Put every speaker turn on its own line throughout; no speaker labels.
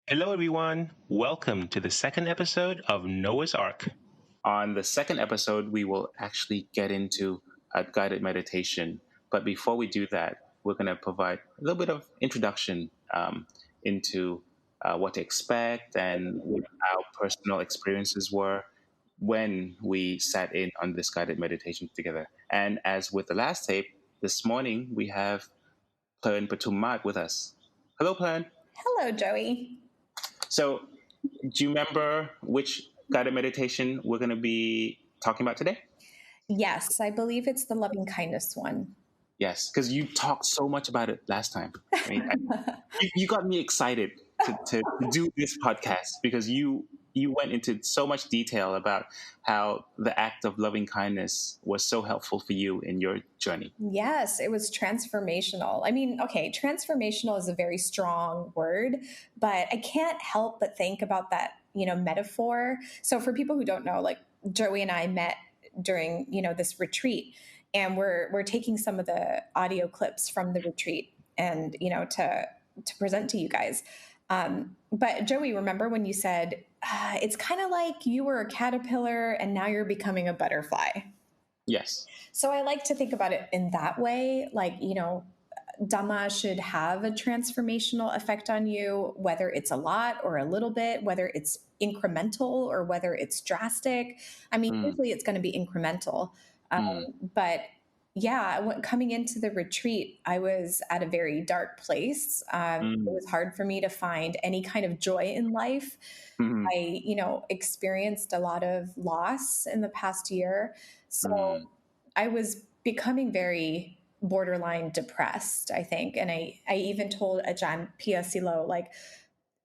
Hello, everyone. Welcome to the second episode of Noah's Ark.
On the second episode, we will actually get into a guided meditation. But before we do that, we're going to provide a little bit of introduction into what to expect and what our personal experiences were when we sat in on this guided meditation together. And as with the last tape, this morning we have Plern and with us. Hello, Plern.
Hello, Joey.
So, do you remember which guided meditation we're going to be talking about today?
Yes, I believe it's the loving kindness one.
Yes, because you talked so much about it last time. I mean, you got me excited to do this podcast because you went into so much detail about how the act of loving kindness was so helpful for you in your journey.
Yes, it was transformational. I mean, okay, transformational is a very strong word, but I can't help but think about that, metaphor. So for people who don't know, like Joey and I met during, this retreat, and we're taking some of the audio clips from the retreat and, to present to you guys. But Joey, remember when you said, it's kind of like you were a caterpillar and now you're becoming a butterfly?
Yes.
So I like to think about it in that way. Like, Dhamma should have a transformational effect on you, whether it's a lot or a little bit, whether it's incremental or whether it's drastic. I mean, usually it's going to be incremental. But yeah, coming into the retreat, I was at a very dark place. It was hard for me to find any kind of joy in life. I, experienced a lot of loss in the past year. So I was becoming very borderline depressed, I think. And I even told Ajarn Piyasilo, like,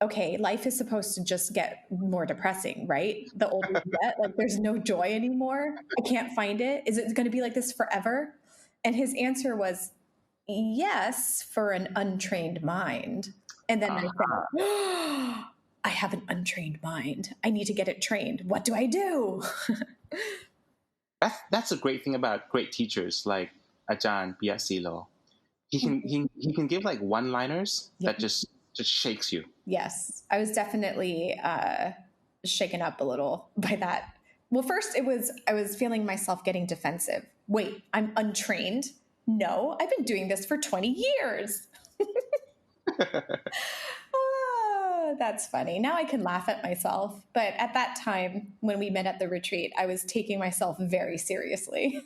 okay, life is supposed to just get more depressing, right? The older you get, like there's no joy anymore. I can't find it. Is it going to be like this forever? And his answer was, yes, for an untrained mind. And then I said, oh, I have an untrained mind. I need to get it trained. What do I do?
That's a great thing about great teachers like Ajarn Piyasilo. He can give like one-liners that just shakes you.
Yes, I was definitely shaken up a little by that. Well, first I was feeling myself getting defensive. Wait, I'm untrained? No, I've been doing this for 20 years. Oh, that's funny. Now I can laugh at myself. But at that time, when we met at the retreat, I was taking myself very seriously.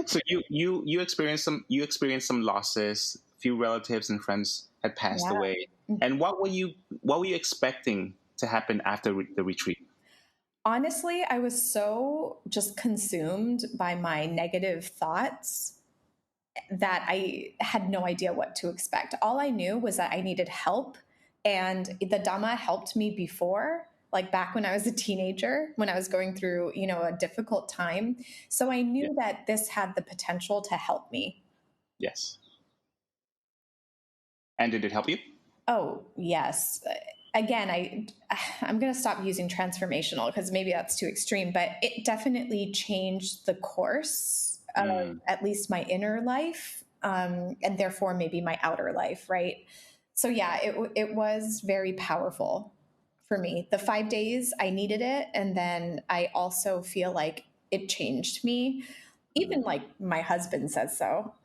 So you experienced some losses. Few relatives and friends had passed away. And what were you expecting to happen after the retreat?
Honestly, I was so just consumed by my negative thoughts that I had no idea what to expect. All I knew was that I needed help, and the Dhamma helped me before, like back when I was a teenager, when I was going through, a difficult time. So I knew that this had the potential to help me.
Yes. And did it help you?
Oh, yes. Again, I'm going to stop using transformational because maybe that's too extreme, but it definitely changed the course of at least my inner life, and therefore maybe my outer life, right? So yeah, it was very powerful for me. The 5 days, I needed it, and then I also feel like it changed me. Even like my husband says so.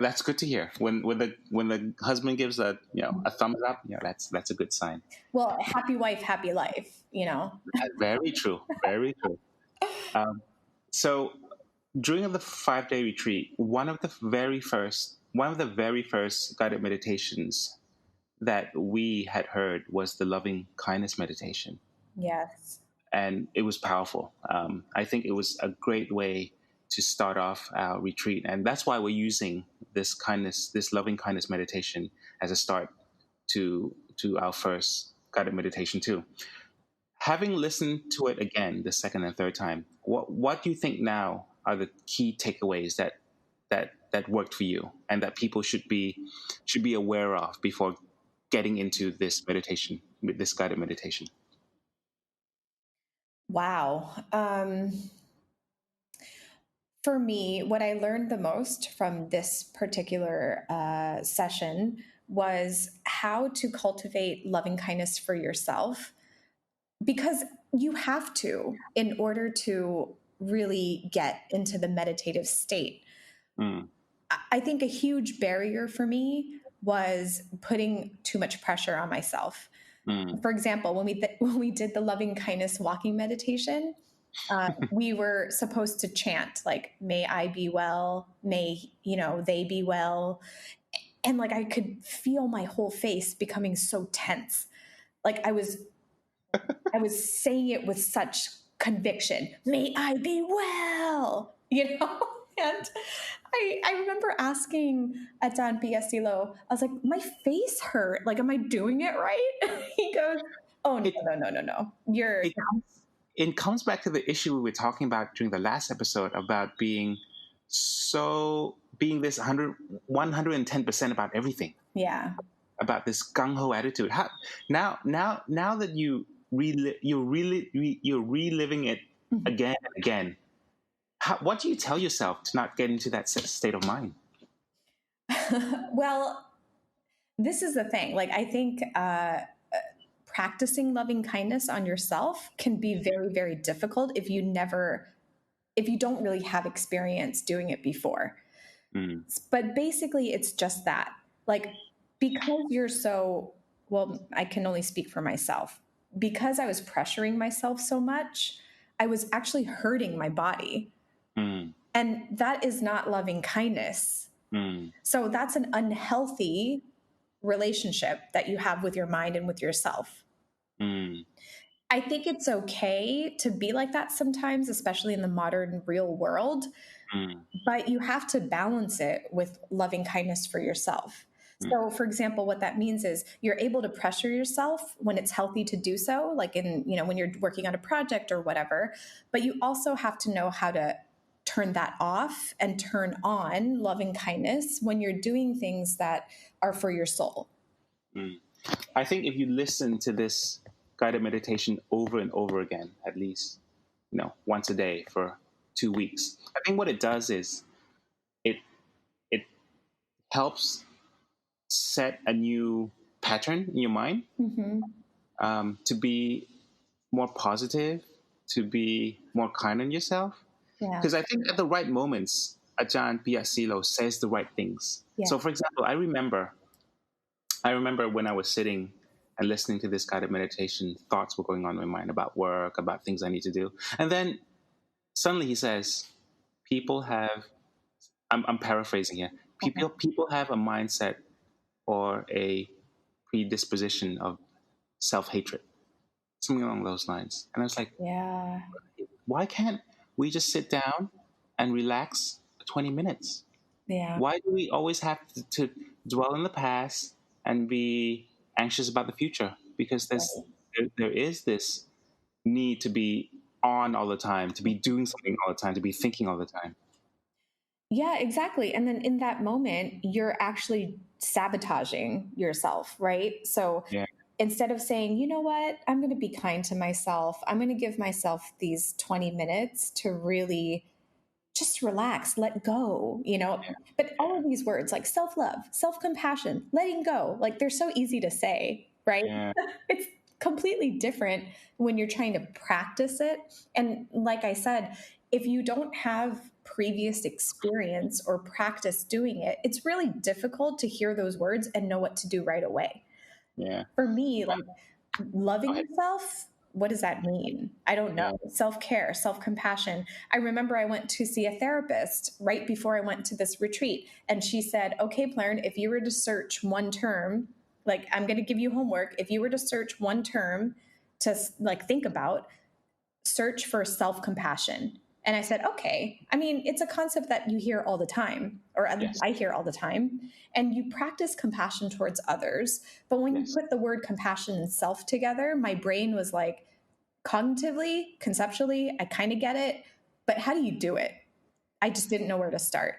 That's good to hear. When the husband gives a thumbs up, that's a good sign.
Well, happy wife, happy life.
Very true. Very true. So during the 5-day retreat, one of the very first guided meditations that we had heard was the loving kindness meditation.
Yes.
And it was powerful. I think it was a great way to start off our retreat. And that's why we're using this loving kindness meditation as a start to our first guided meditation too. Having listened to it again the second and third time, what do you think now are the key takeaways that worked for you and that people should be aware of before getting into this meditation, this guided meditation?
Wow. For me, what I learned the most from this particular session was how to cultivate loving kindness for yourself, because you have to in order to really get into the meditative state. I think a huge barrier for me was putting too much pressure on myself. For example, when we did the loving kindness walking meditation, we were supposed to chant like, "May I be well, may they be well," and like I could feel my whole face becoming so tense. Like I was saying it with such conviction. "May I be well," And I remember asking Ajarn Piyasilo, I was like, "My face hurt. Like, am I doing it right?" He goes, "Oh,
It
no. You're
it comes it comes back to the issue we were talking about during the last episode about being this 110% about everything,
yeah.
about this gung ho attitude. Now that you're reliving it again and again. What do you tell yourself to not get into that state of mind?
Well, this is the thing. Like, I think practicing loving kindness on yourself can be very, very difficult if you don't really have experience doing it before. But basically, it's just that. Like, because you're so, well, I can only speak for myself. Because I was pressuring myself so much, I was actually hurting my body. And that is not loving kindness. So that's an unhealthy relationship that you have with your mind and with yourself. I think it's okay to be like that sometimes, especially in the modern real world, but you have to balance it with loving kindness for yourself. So, for example, what that means is you're able to pressure yourself when it's healthy to do so, like when you're working on a project or whatever, but you also have to know how to turn that off and turn on loving kindness when you're doing things that are for your soul.
I think if you listen to this guided meditation over and over again, at least, once a day for 2 weeks, I think what it does is it helps set a new pattern in your mind, to be more positive, to be more kind on yourself. Because I think at the right moments, Ajarn Piyasilo says the right things.
Yeah.
So, for example, I remember when I was sitting and listening to this guided meditation, thoughts were going on in my mind about work, about things I need to do. And then suddenly he says, people have, I'm paraphrasing here, people have a mindset or a predisposition of self-hatred, something along those lines. And I was like,
Yeah.
why can't we just sit down and relax for 20 minutes?
Yeah.
Why do we always have to dwell in the past and be anxious about the future? Because there is this need to be on all the time, to be doing something all the time, to be thinking all the time.
Yeah, exactly. And then in that moment, you're actually sabotaging yourself, right? So
Yeah.
instead of saying, "You know what, I'm going to be kind to myself, I'm going to give myself these 20 minutes to really just relax, let go," But all of these words like self love, self compassion, letting go, like they're so easy to say, right?
Yeah.
It's completely different when you're trying to practice it. And like I said, if you don't have previous experience or practice doing it, it's really difficult to hear those words and know what to do right away.
Yeah.
For me, like loving
ahead.
yourself, what does that mean? I don't know.
Yeah.
Self-care, self-compassion. I remember I went to see a therapist right before I went to this retreat, and she said, "Okay, Plern, if you were to search one term, like I'm going to give you homework, if you were to search one term to like think about, search for self-compassion." And I said, "Okay. I mean, it's a concept that you hear all the time, or at least I hear all the time. And you practice compassion towards others. But when you put the word compassion and self together, my brain was like, cognitively, conceptually, I kind of get it. But how do you do it? I just didn't know where to start."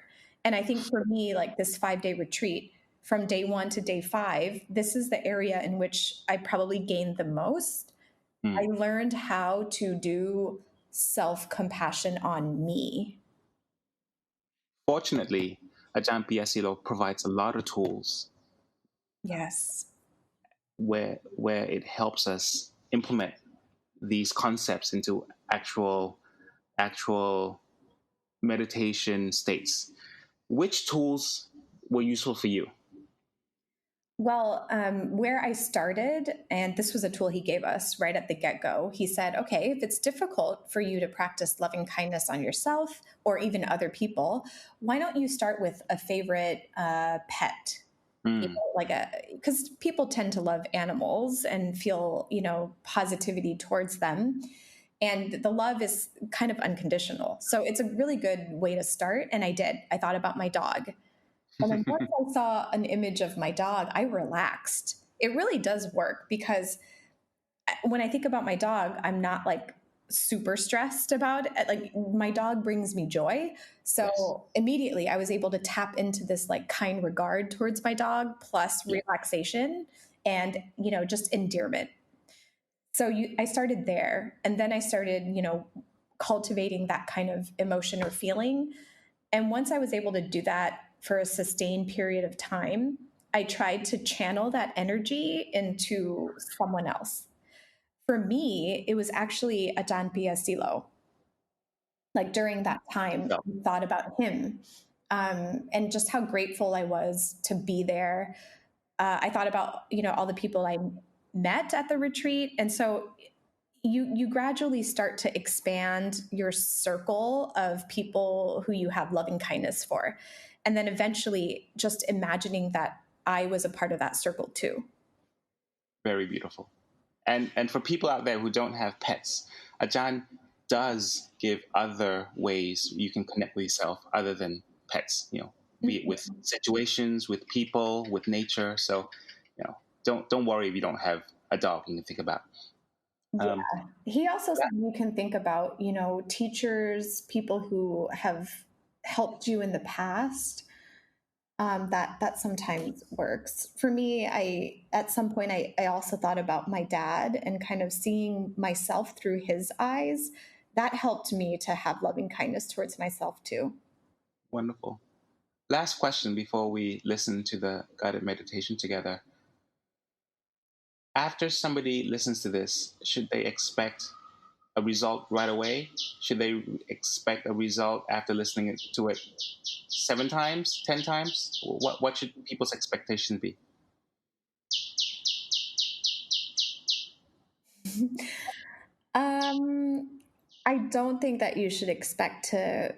And I think for me, like this 5-day retreat, from day 1 to day 5, this is the area in which I probably gained the most. I learned how to do self-compassion on me.
Fortunately, Ajarn Piyasilo provides a lot of tools
Yes.
where it helps us implement these concepts into actual meditation states. Which tools were useful for you?
Well, where I started, and this was a tool he gave us right at the get go, he said, okay, if it's difficult for you to practice loving kindness on yourself or even other people, why don't you start with a favorite pet? You know, like because people tend to love animals and feel, positivity towards them. And the love is kind of unconditional. So it's a really good way to start. And I did. I thought about my dog. And then once I saw an image of my dog, I relaxed. It really does work because when I think about my dog, I'm not like super stressed about it. Like my dog brings me joy. So
Yes.
immediately I was able to tap into this like kind regard towards my dog plus relaxation and, just endearment. So I started there and then I started, cultivating that kind of emotion or feeling. And once I was able to do that for a sustained period of time, I tried to channel that energy into someone else. For me, it was actually Ajarn Piyasilo. Like during that time,
So,
I thought about him and just how grateful I was to be there. I thought about all the people I met at the retreat, and so you gradually start to expand your circle of people who you have loving kindness for, and then eventually just imagining that I was a part of that circle too.
very beautiful. And for people out there who don't have pets, Ajarn does give other ways you can connect with yourself other than pets, be it with situations, with people, with nature. So, don't worry if you don't have a dog you can think about.
Yeah. He also said you can think about, teachers, people who have helped you in the past. That sometimes works. For me, at some point I also thought about my dad and kind of seeing myself through his eyes. That helped me to have loving kindness towards myself too.
Wonderful. Last question before we listen to the guided meditation together. After somebody listens to this, should they expect a result right away? Should they expect a result after listening to it 7 times, 10 times? What should people's expectations be?
I don't think that you should expect to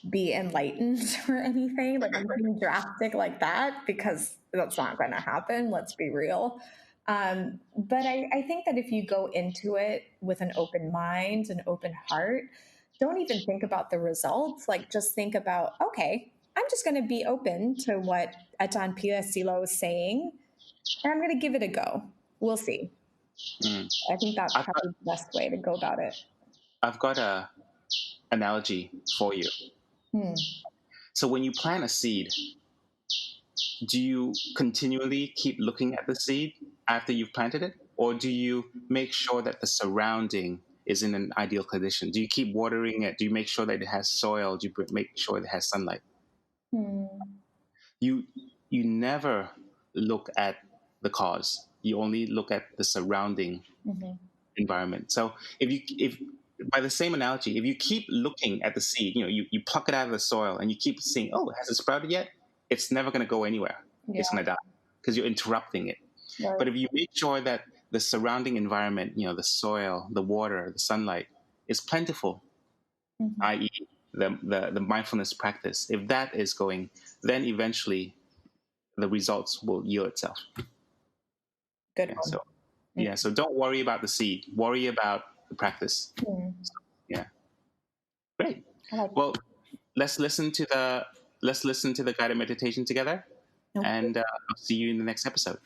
be enlightened or anything, like anything drastic like that, because that's not going to happen. Let's be real. But I think that if you go into it with an open mind, an open heart, don't even think about the results. Like just think about, okay, I'm just going to be open to what Ajarn Piyasilo is saying, and I'm going to give it a go. We'll see. I think that's
I've got,
probably the best way to go about it.
I've got a analogy for you. So when you plant a seed, do you continually keep looking at the seed after you've planted it? Or do you make sure that the surrounding is in an ideal condition? Do you keep watering it? Do you make sure that it has soil? Do you make sure it has sunlight? You never look at the cause. You only look at the surrounding environment. So if by the same analogy, if you keep looking at the seed, you pluck it out of the soil and you keep seeing, oh, has it sprouted yet? It's never going to go anywhere.
Yeah.
It's going to die because you're interrupting it.
Right.
But if you make sure that the surrounding environment, the soil, the water, the sunlight is plentiful, i.e., the mindfulness practice, if that is going, then eventually the results will yield itself.
Good one.
So don't worry about the seed. Worry about the practice. Great. Well, let's listen to the guided meditation together, and I'll see you in the next episode.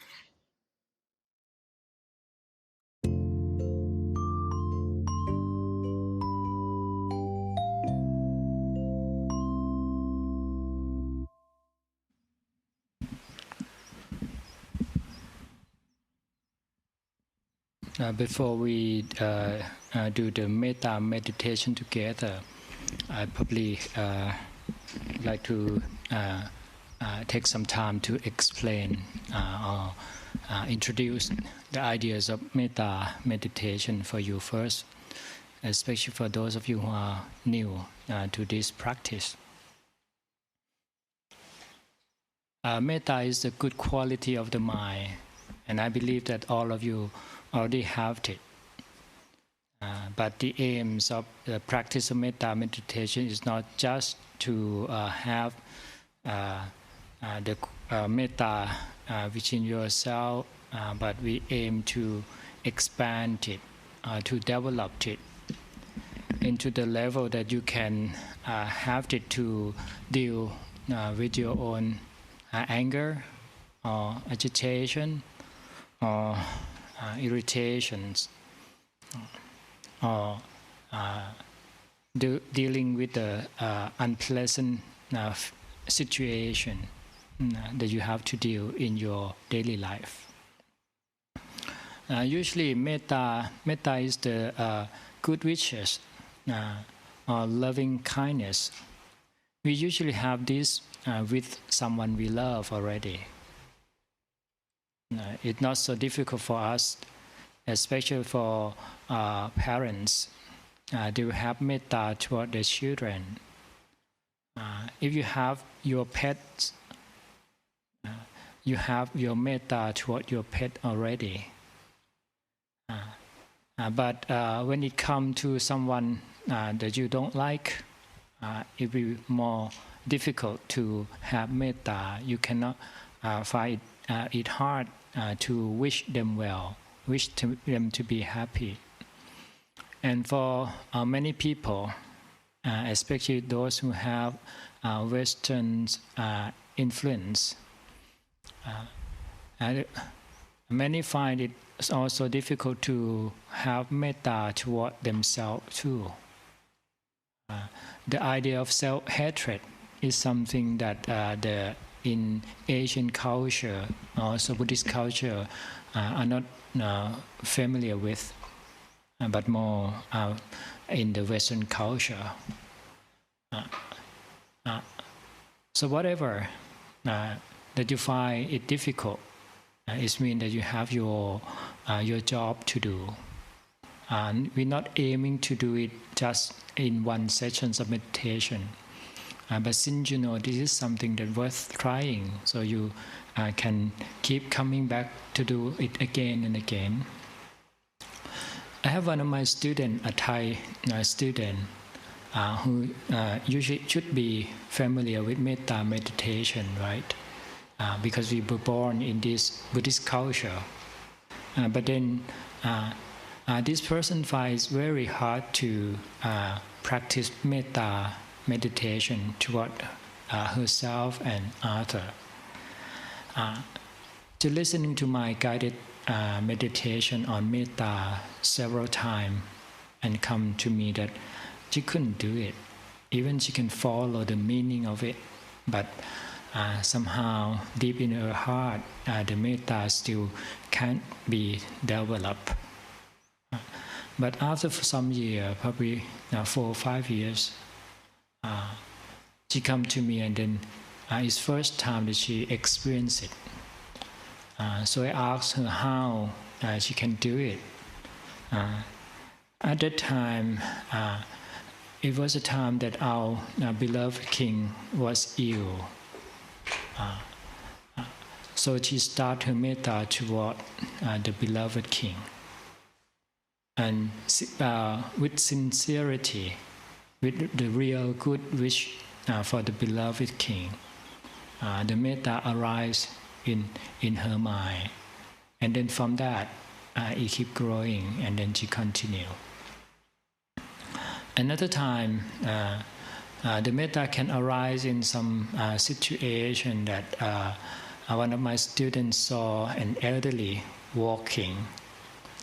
Before we do the metta meditation together, I probably like to take some time to explain or introduce the ideas of metta meditation for you first, especially for those of you who are new to this practice. Metta is the good quality of the mind, and I believe that all of you already have it. But the aims of the practice of metta meditation is not just to have the metta within yourself, but we aim to expand it, to develop it into the level that you can have it to deal with your own anger or agitation or irritations, or dealing with the unpleasant situation that you have to deal in your daily life. Usually metta is the good wishes or loving kindness. We usually have this with someone we love already. It's not so difficult for us, especially for parents. They will have metta toward their children. If you have your pets, you have your metta toward your pet already. But when it comes to someone that you don't like, it will be more difficult to have metta. You cannot find it hard to wish them well, wish them to be happy. And for many people, especially those who have Western influence, many find it also difficult to have metta toward themselves too. The idea of self-hatred is something that in Asian culture, also Buddhist culture, are not familiar with, but more in the Western culture. So whatever that you find it difficult, it means that you have your job to do. We're not aiming to do it just in one session of meditation. But since you know this is something that's worth trying, so you can keep coming back to do it again and again. I have one of my students, a Thai student, who usually should be familiar with metta meditation, right? Because we were born in this Buddhist culture. But then this person finds it very hard to practice metta meditation toward herself and others. To listening to my guided meditation on metta several times and come to me that she couldn't do it. Even she can follow the meaning of it, but somehow deep in her heart, the metta still can't be developed. But after some years, probably 4 or 5 years, she come to me, and then it's first time that she experienced it. So I asked her how she can do it. At that time, it was a time that our beloved king was ill. So she started her metta toward the beloved king. And with sincerity, with the real good wish for the beloved king, the metta arises in her mind. And then from that, it keeps growing, and then she continues. Another time, the metta can arise in some situation that one of my students saw an elderly walking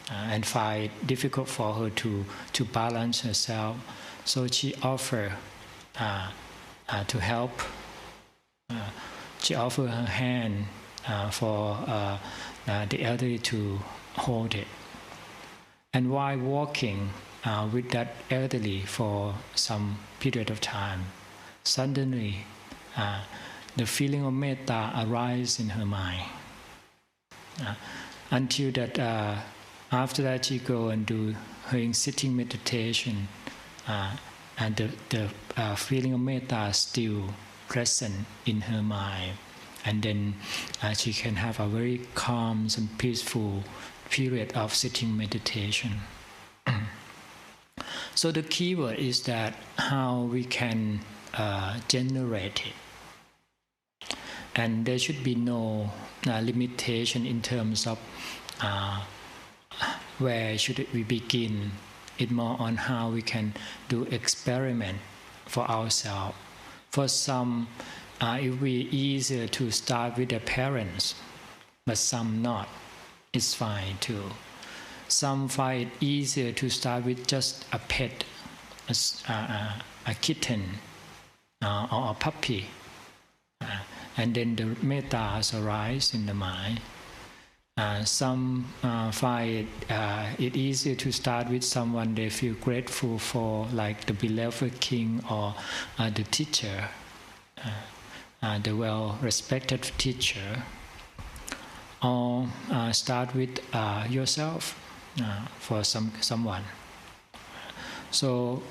and find it difficult for her to balance herself. So she offered to help. She offered her hand for the elderly to hold it. And while walking with that elderly for some period of time, suddenly the feeling of metta arises in her mind. Until that, after that she go and do her sitting meditation, and the feeling of metta is still present in her mind. And then she can have a very calm and peaceful period of sitting meditation. So the key word is that how we can generate it. And there should be no limitation in terms of where should we begin. It's more on how we can do experiment for ourselves. For some, it will be easier to start with their parents, but some not. It's fine too. Some find it easier to start with just a pet, a kitten, or a puppy. And then the mettas arise in the mind. Some find it easier to start with someone they feel grateful for, like the beloved king or the teacher, the well-respected teacher. Or start with yourself for someone. So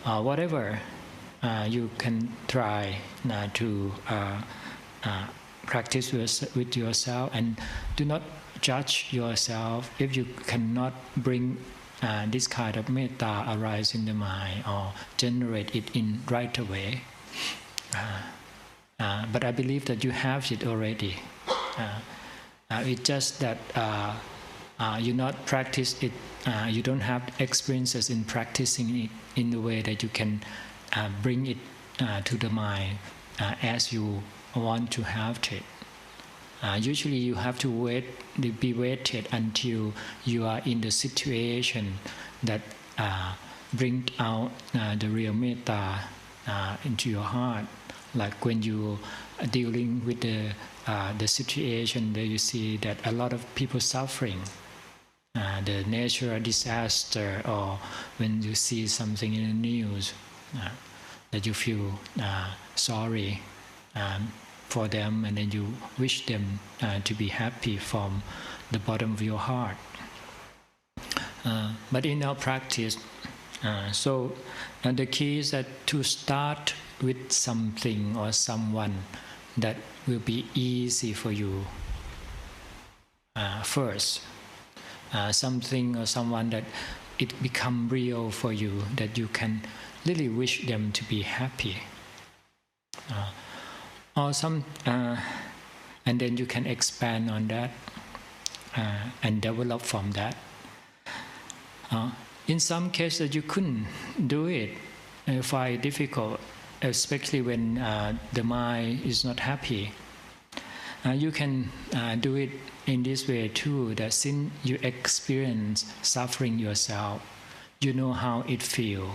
whatever you can try to practice with yourself, and do not judge yourself if you cannot bring this kind of metta arise in the mind or generate it in right away. But I believe that you have it already. It's just that you not practice it. You don't have experiences in practicing it in the way that you can bring it to the mind as you want to have it. Usually you have to be waited until you are in the situation that bring out the real metta into your heart. Like when you are dealing with the situation that you see that a lot of people suffering, the natural disaster, or when you see something in the news that you feel sorry for them, and then you wish them to be happy from the bottom of your heart. But in our practice, the key is that to start with something or someone that will be easy for you first. Something or someone that it become real for you, that you can really wish them to be happy. Or and then you can expand on that and develop from that. In some cases you couldn't do it, find it difficult, especially when the mind is not happy. You can do it in this way too, that since you experience suffering yourself, you know how it feels.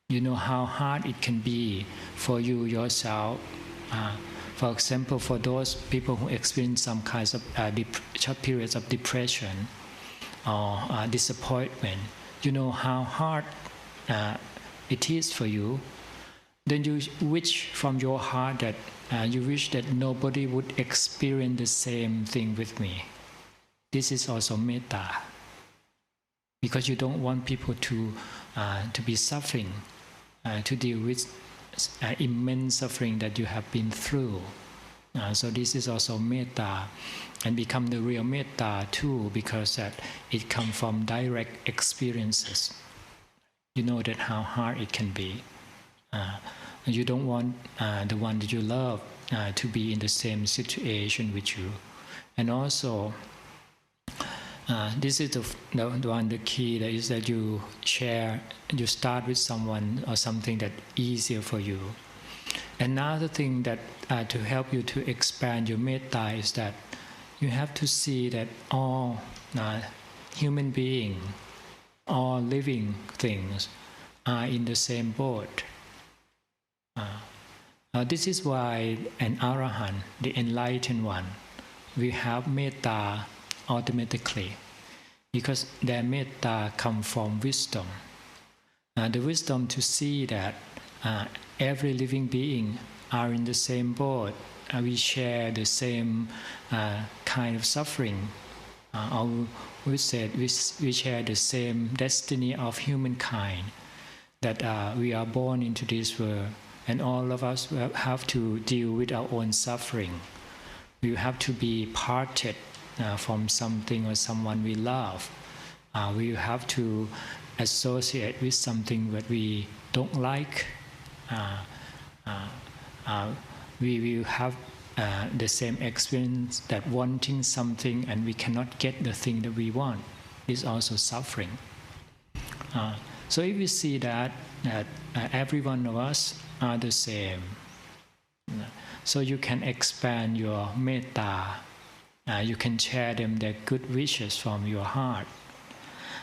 You know how hard it can be for you yourself. For example, for those people who experience some kinds of short periods of depression or disappointment, you know how hard it is for you. Then you wish from your heart that you wish that nobody would experience the same thing with me. This is also metta, because you don't want people to be suffering, to deal with immense suffering that you have been through. So this is also metta, and become the real metta too, because that it comes from direct experiences. You know that how hard it can be. You don't want the one that you love to be in the same situation with you. And also, this is the key, that is that you start with someone or something that easier for you. Another thing that to help you to expand your metta is that you have to see that all human beings, all living things are in the same boat. This is why an Arahant, the enlightened one, will have metta automatically, because their metta comes from wisdom. The wisdom to see that every living being are in the same boat. We share the same kind of suffering. Or we said we share the same destiny of humankind, that we are born into this world, and all of us have to deal with our own suffering. We have to be parted from something or someone we love. We have to associate with something that we don't like. We will have the same experience, that wanting something and we cannot get the thing that we want is also suffering. So if we see that every one of us are the same, so you can expand your metta. You can share them their good wishes from your heart.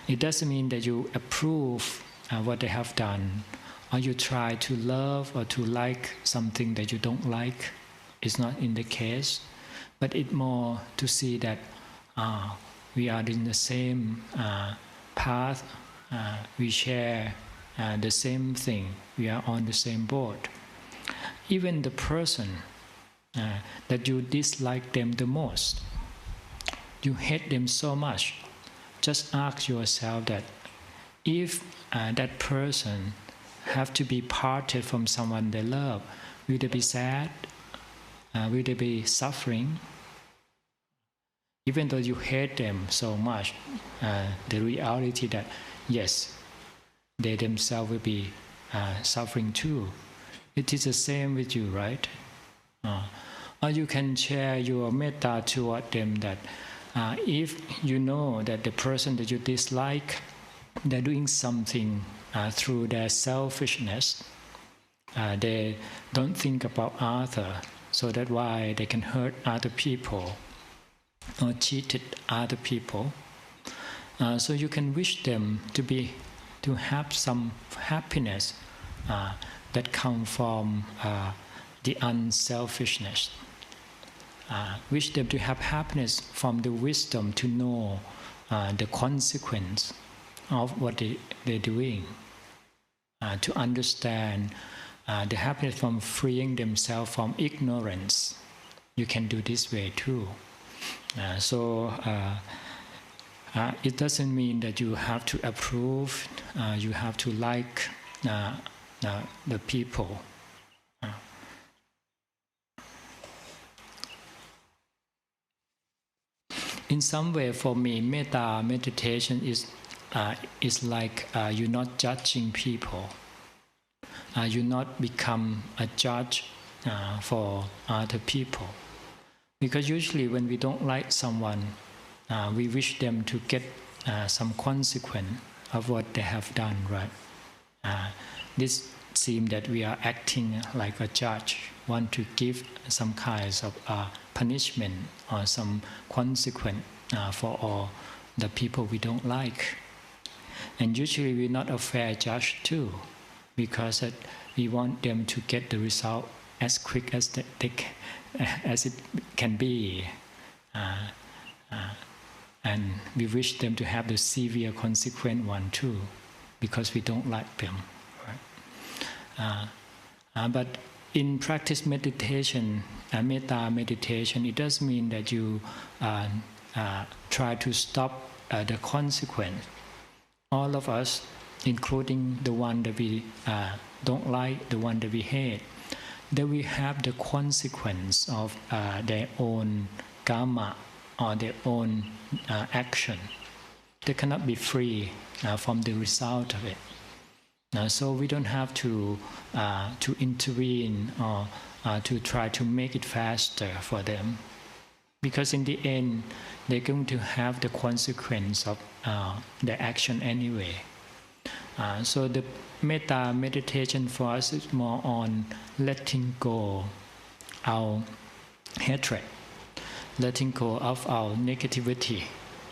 It doesn't mean that you approve what they have done, or you try to love or to like something that you don't like. It's not in the case, but it's more to see that we are in the same path, we share the same thing, we are on the same boat. Even the person that you dislike them the most, you hate them so much, just ask yourself that if that person have to be parted from someone they love, will they be sad? Will they be suffering? Even though you hate them so much, the reality that yes, they themselves will be suffering too. It is the same with you, right? Or you can share your metta toward them, that if you know that the person that you dislike, they're doing something through their selfishness, they don't think about others, so that's why they can hurt other people or cheated other people. So you can wish them to have some happiness that comes from the unselfishness. Wish them to have happiness from the wisdom to know the consequence of what they're doing. To understand the happiness from freeing themselves from ignorance. You can do this way too. So it doesn't mean that you have to approve, you have to like the people. In some way, for me, metta meditation is like you're not judging people. You not become a judge for other people. Because usually when we don't like someone, we wish them to get some consequence of what they have done, right? This seems that we are acting like a judge, want to give some kinds of punishment or some consequence for all the people we don't like. And usually we're not a fair judge too, because we want them to get the result as quick as as it can be, and we wish them to have the severe consequent one too, because we don't like them. Right? But in practice meditation, metta meditation, it does mean that you try to stop the consequence. All of us, including the one that we don't like, the one that we hate, they will have the consequence of their own karma or their own action. They cannot be free from the result of it. So we don't have to intervene or to try to make it faster for them, because in the end they're going to have the consequence of their action anyway. So the metta meditation for us is more on letting go our hatred, letting go of our negativity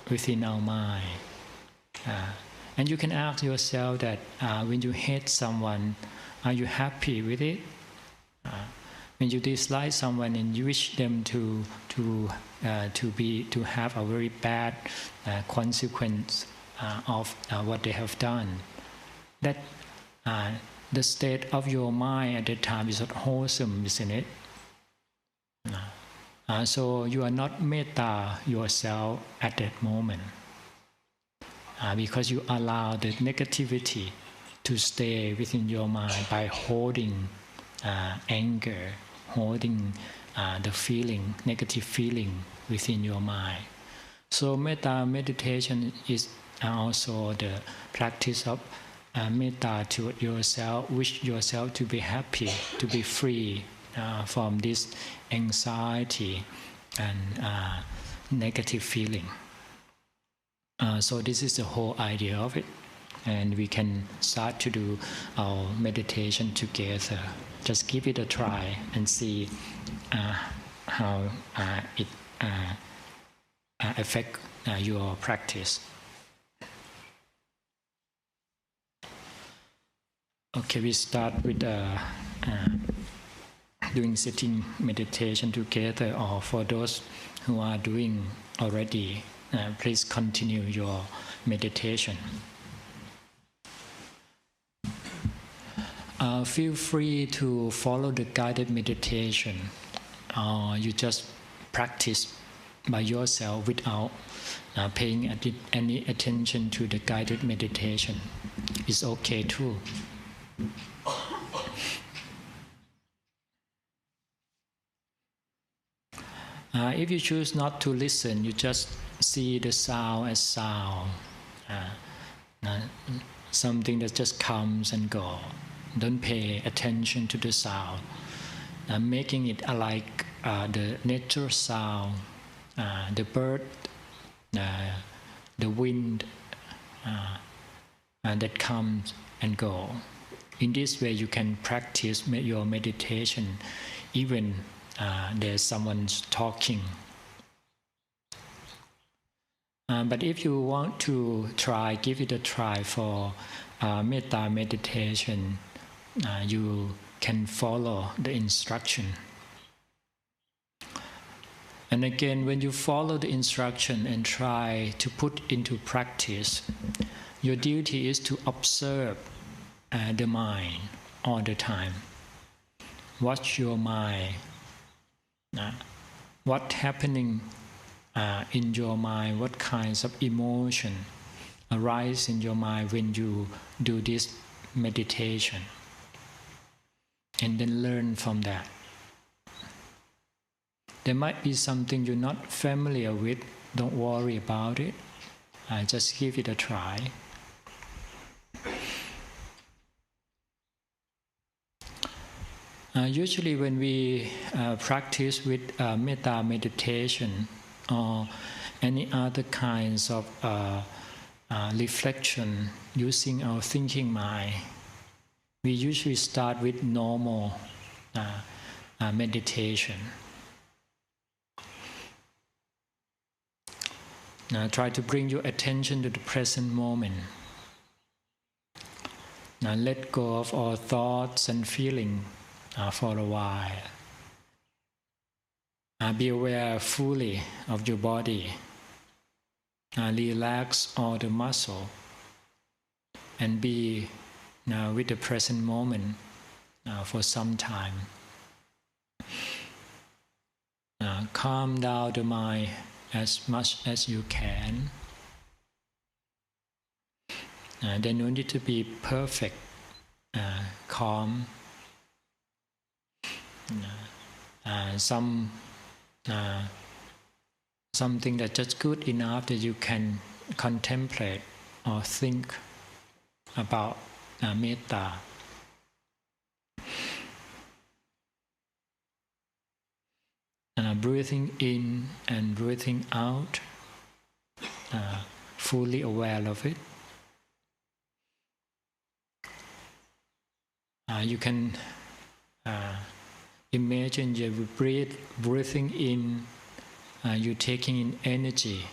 within our mind. And you can ask yourself that when you hate someone, are you happy with it? When you dislike someone and you wish them to have a very bad consequence of what they have done, that the state of your mind at that time is not wholesome, isn't it? So you are not metta yourself at that moment, because you allow the negativity to stay within your mind by holding anger, holding the feeling, negative feeling within your mind. So metta meditation is also the practice of metta toward yourself, wish yourself to be happy, to be free from this anxiety and negative feeling. So this is the whole idea of it. And we can start to do our meditation together. Just give it a try and see how it affects your practice. Okay, we start with doing sitting meditation together, or for those who are doing already, please continue your meditation. Feel free to follow the guided meditation, or you just practice by yourself without paying any attention to the guided meditation. It's okay too. If you choose not to listen, you just see the sound as sound, something that just comes and goes. Don't pay attention to the sound, making it like the natural sound, the bird, the wind that comes and goes. In this way, you can practice your meditation even there's someone talking. But if you want to try, give it a try for metta meditation, you can follow the instruction. And again, when you follow the instruction and try to put into practice, your duty is to observe the mind all the time. Watch your mind. What's happening in your mind, what kinds of emotion arise in your mind when you do this meditation, and then learn from that. There might be something you're not familiar with. Don't worry about it. Just give it a try. Usually when we practice with metta meditation or any other kinds of reflection using our thinking mind, we usually start with normal meditation. Try to bring your attention to the present moment. Let go of all thoughts and feelings for a while. Be aware fully of your body. Relax all the muscle and be with the present moment for some time. Calm down the mind as much as you can. They don't need to be perfect, calm. Something that's just good enough that you can contemplate or think about metta. Breathing in and breathing out, fully aware of it. You can imagine you breathing in, you taking in energy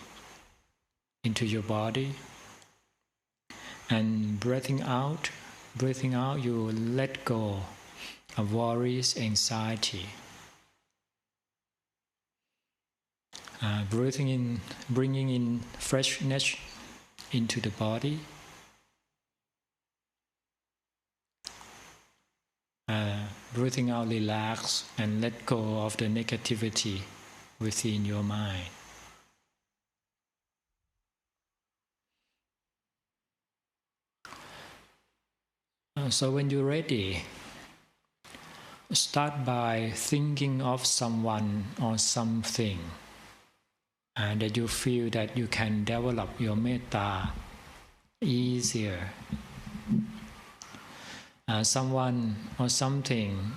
into your body, and breathing out, you let go of worries, anxiety. Breathing in, bringing in freshness into the body. breathing out, relax, and let go of the negativity within your mind. So when you're ready, start by thinking of someone or something and that you feel that you can develop your metta easier. Someone or something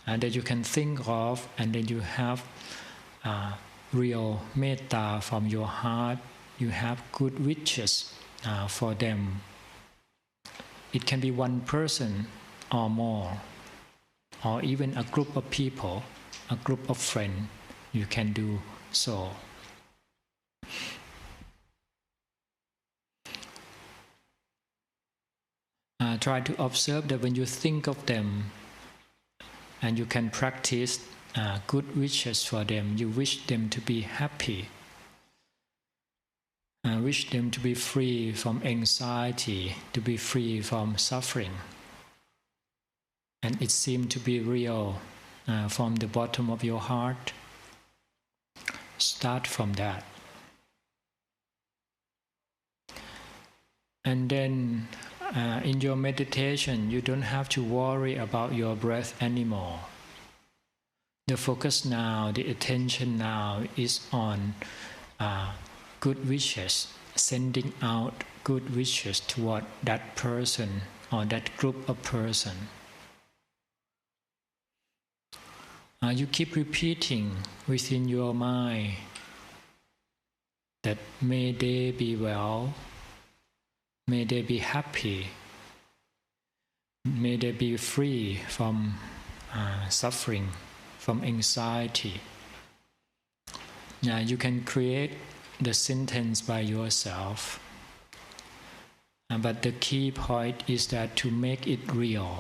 that you can think of, and then you have real metta from your heart. You have good wishes for them. It can be one person or more, or even a group of people, a group of friends. You can do so. Try to observe that when you think of them, and you can practice good wishes for them. You wish them to be happy. Wish them to be free from anxiety, to be free from suffering. And it seems to be real from the bottom of your heart. Start from that. And then in your meditation, you don't have to worry about your breath anymore. The focus now, the attention now is on good wishes, sending out good wishes toward that person or that group of person. You keep repeating within your mind that may they be well, may they be happy, may they be free from suffering, from anxiety. Now you can create the sentence by yourself, but the key point is that to make it real.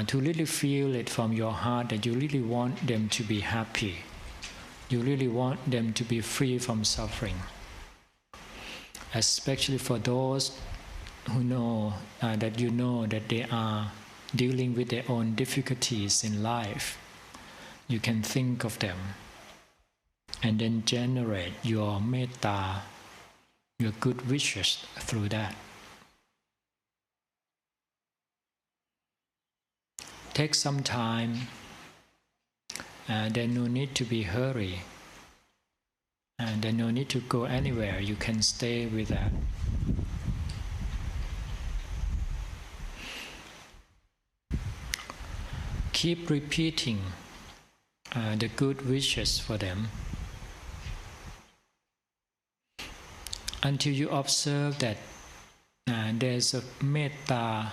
To really feel it from your heart that you really want them to be happy. You really want them to be free from suffering. Especially for those who know that you know that they are dealing with their own difficulties in life. You can think of them and then generate your metta, your good wishes through that. Take some time, there's no need to be hurry, and there's no need to go anywhere. You can stay with that. Keep repeating the good wishes for them until you observe that there's a metta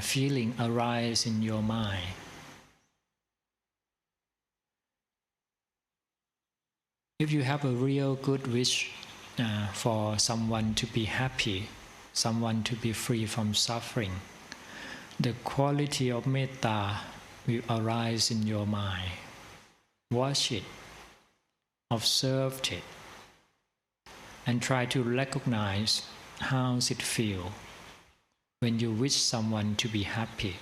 feeling arise in your mind. If you have a real good wish for someone to be happy, someone to be free from suffering, the quality of metta will arise in your mind. Watch it, observe it, and try to recognize how it feels when you wish someone to be happy,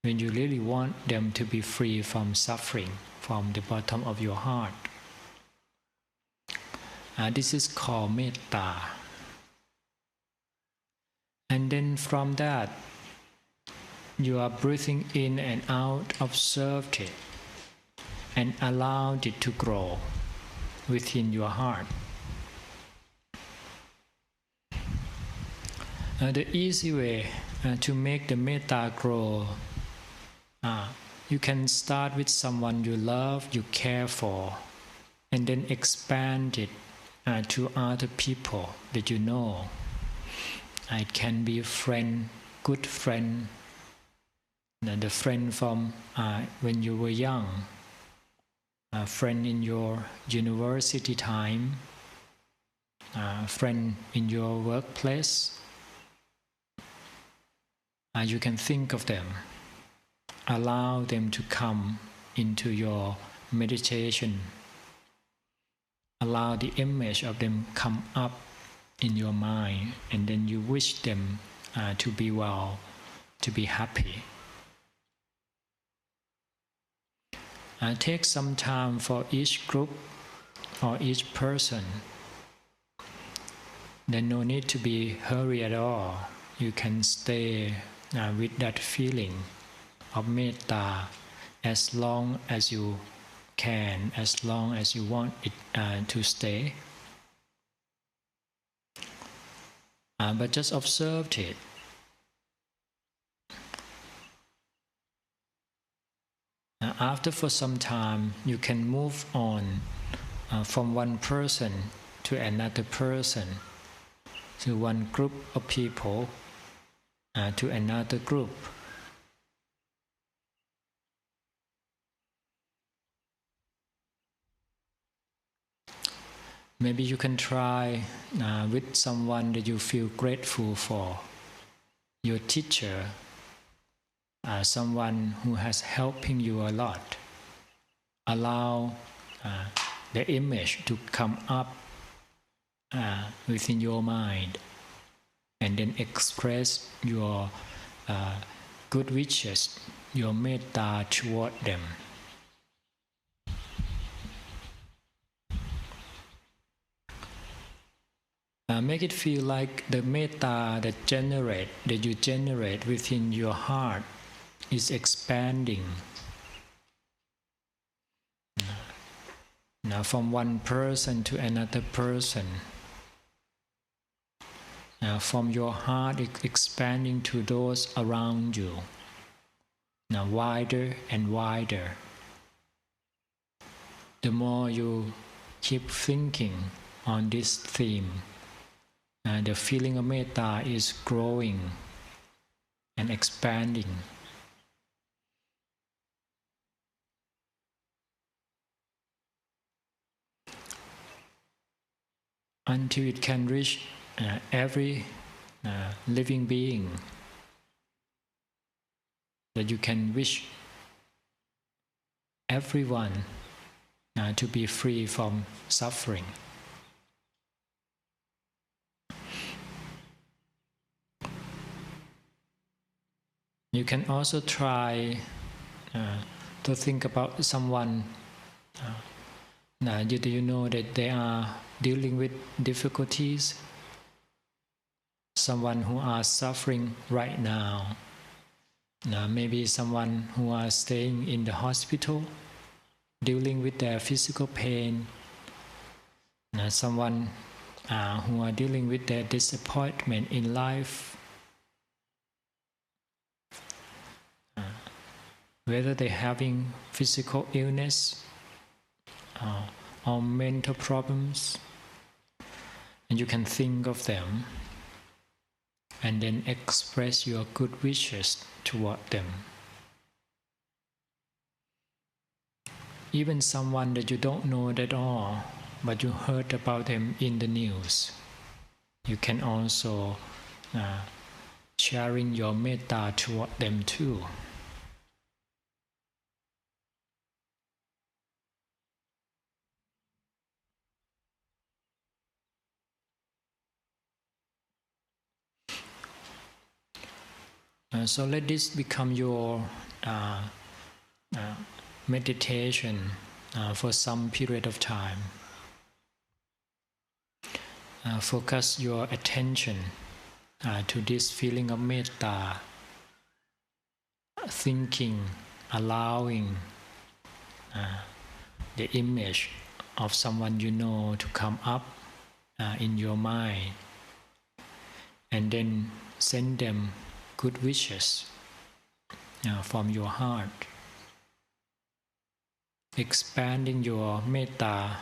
when you really want them to be free from suffering from the bottom of your heart. This is called metta. And then from that, you are breathing in and out, observe it, and allow it to grow within your heart. The easy way to make the metta grow, you can start with someone you love, you care for, and then expand it to other people that you know. It can be a friend, good friend, the friend from when you were young, a friend in your university time, a friend in your workplace. You can think of them. Allow them to come into your meditation. Allow the image of them come up in your mind, and then you wish them to be well, to be happy. Take some time for each group or each person. Then no need to be hurry at all. You can stay with that feeling of metta as long as you can, as long as you want it to stay. But just observe it. After for some time, you can move on from one person to another person, to one group of people, to another group. Maybe you can try with someone that you feel grateful for, your teacher, someone who has helping you a lot. Allow the image to come up within your mind, and then express your good wishes, your metta toward them. Make it feel like the metta that you generate within your heart is expanding. Now, from one person to another person. Now, from your heart, it's expanding to those around you. Now, wider and wider. The more you keep thinking on this theme, the feeling of metta is growing and expanding. Until it can reach every living being, that you can wish everyone to be free from suffering. You can also try to think about someone you know that they are dealing with difficulties, someone who are suffering right now. Maybe someone who are staying in the hospital, dealing with their physical pain, someone who are dealing with their disappointment in life, whether they're having physical illness or mental problems, and you can think of them and then express your good wishes toward them. Even someone that you don't know at all, but you heard about them in the news, you can also sharing your metta toward them too. So let this become your meditation for some period of time. Focus your attention to this feeling of metta, thinking, allowing the image of someone you know to come up in your mind, and then send them good wishes from your heart, expanding your metta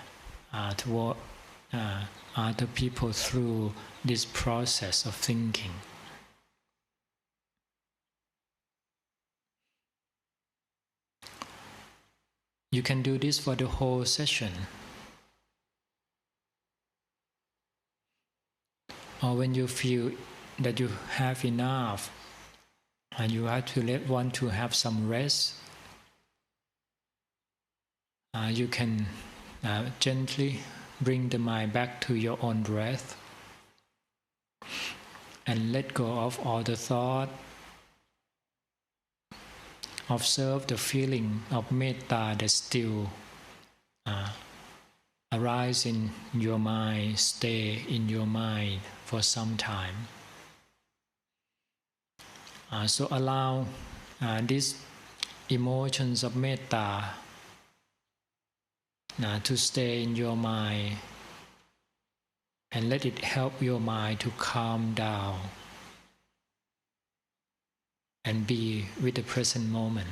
toward other people through this process of thinking. You can do this for the whole session, or when you feel that you have enough and you actually want to have some rest, you can gently bring the mind back to your own breath, and let go of all the thought. Observe the feeling of metta that still arise in your mind, stay in your mind for some time. So allow these emotions of metta to stay in your mind and let it help your mind to calm down and be with the present moment.